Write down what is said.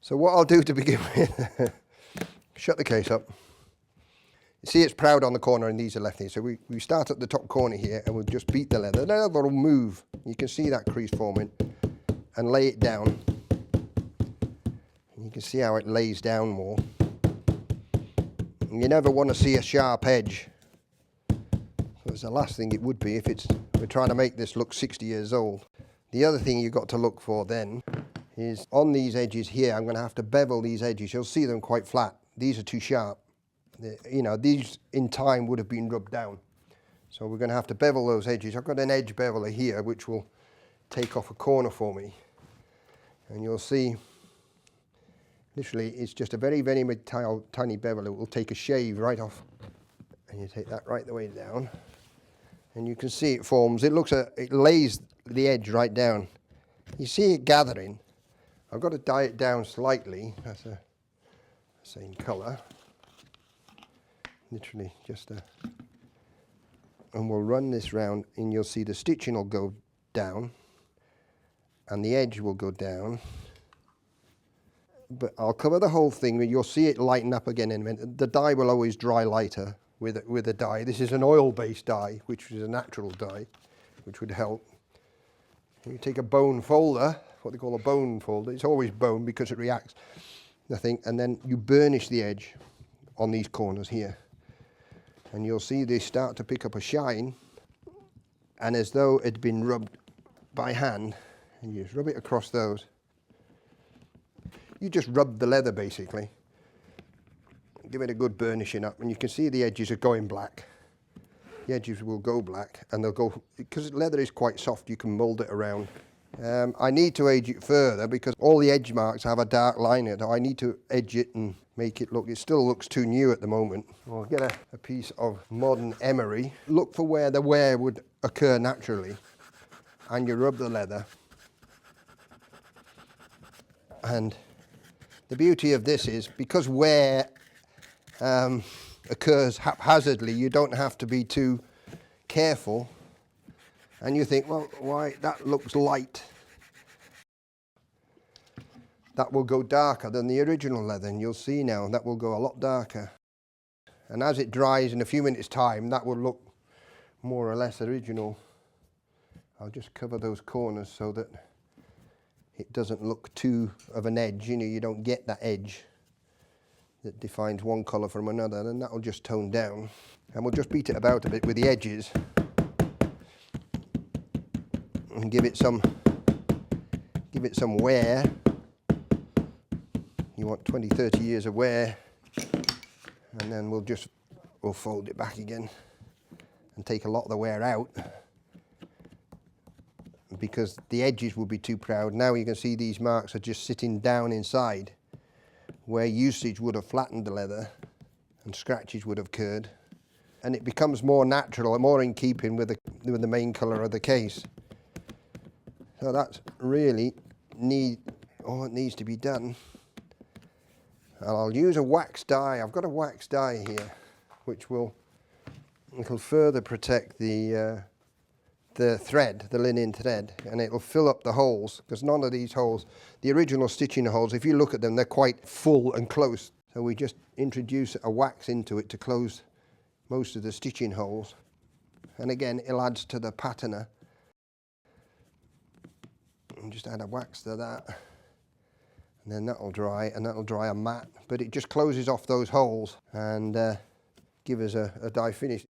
So what I'll do to begin with, shut the case up. You see it's proud on the corner and these are left here. So we start at the top corner here and we'll just beat the leather. The leather will move. You can see that crease forming and lay it down. And you can see how it lays down more. And you never want to see a sharp edge. It's the last thing it would be if we're trying to make this look 60 years old. The other thing you've got to look for then is on these edges here, I'm going to have to bevel these edges. You'll see them quite flat. These are too sharp. You know, these in time would have been rubbed down. So we're going to have to bevel those edges. I've got an edge beveler here which will take off a corner for me. And you'll see, literally, it's just a very, very tiny bevel. It will take a shave right off. And you take that right the way down. And you can see it forms. It lays the edge right down. You see it gathering. I've got to dye it down slightly. That's the same colour. Literally just and we'll run this round and you'll see the stitching will go down and the edge will go down. But I'll cover the whole thing. You'll see it lighten up again in a minute. The dye will always dry lighter with a dye. This is an oil-based dye, which is a natural dye, which would help. You take a bone folder, what they call a bone folder. It's always bone because it reacts, nothing, and then you burnish the edge on these corners here. And you'll see they start to pick up a shine, and as though it had been rubbed by hand, and you just rub it across those. You just rub the leather basically. Give it a good burnishing up, and you can see the edges are going black. The edges will go black, and they'll go, because leather is quite soft, you can mould it around. I need to age it further because all the edge marks have a dark line in it. I need to edge it and make it look, it still looks too new at the moment. I'll get a piece of modern emery. Look for where the wear would occur naturally, and you rub the leather. And the beauty of this is, because wear occurs haphazardly, you don't have to be too careful. And you think, well, why, that looks light. That will go darker than the original leather, and you'll see now that will go a lot darker. And as it dries in a few minutes' time, that will look more or less original. I'll just cover those corners so that it doesn't look too of an edge. You know, you don't get that edge that defines one colour from another, and that will just tone down. And we'll just beat it about a bit with the edges and give it some wear. You want 20, 30 years of wear, and then we'll fold it back again and take a lot of the wear out, because the edges will be too proud. Now you can see these marks are just sitting down inside, where usage would have flattened the leather and scratches would have occurred, and it becomes more natural and more in keeping with the main colour of the case. So that's really all that needs to be done. And I'll use a wax dye. I've got a wax dye here, which it'll further protect the thread, the linen thread, and it'll fill up the holes, because none of these holes, the original stitching holes, if you look at them, they're quite full and close. So we just introduce a wax into it to close most of the stitching holes. And again, it adds to the patterner. And just add a wax to that, and then that'll dry, and that'll dry a matte, but it just closes off those holes and give us a dye finish.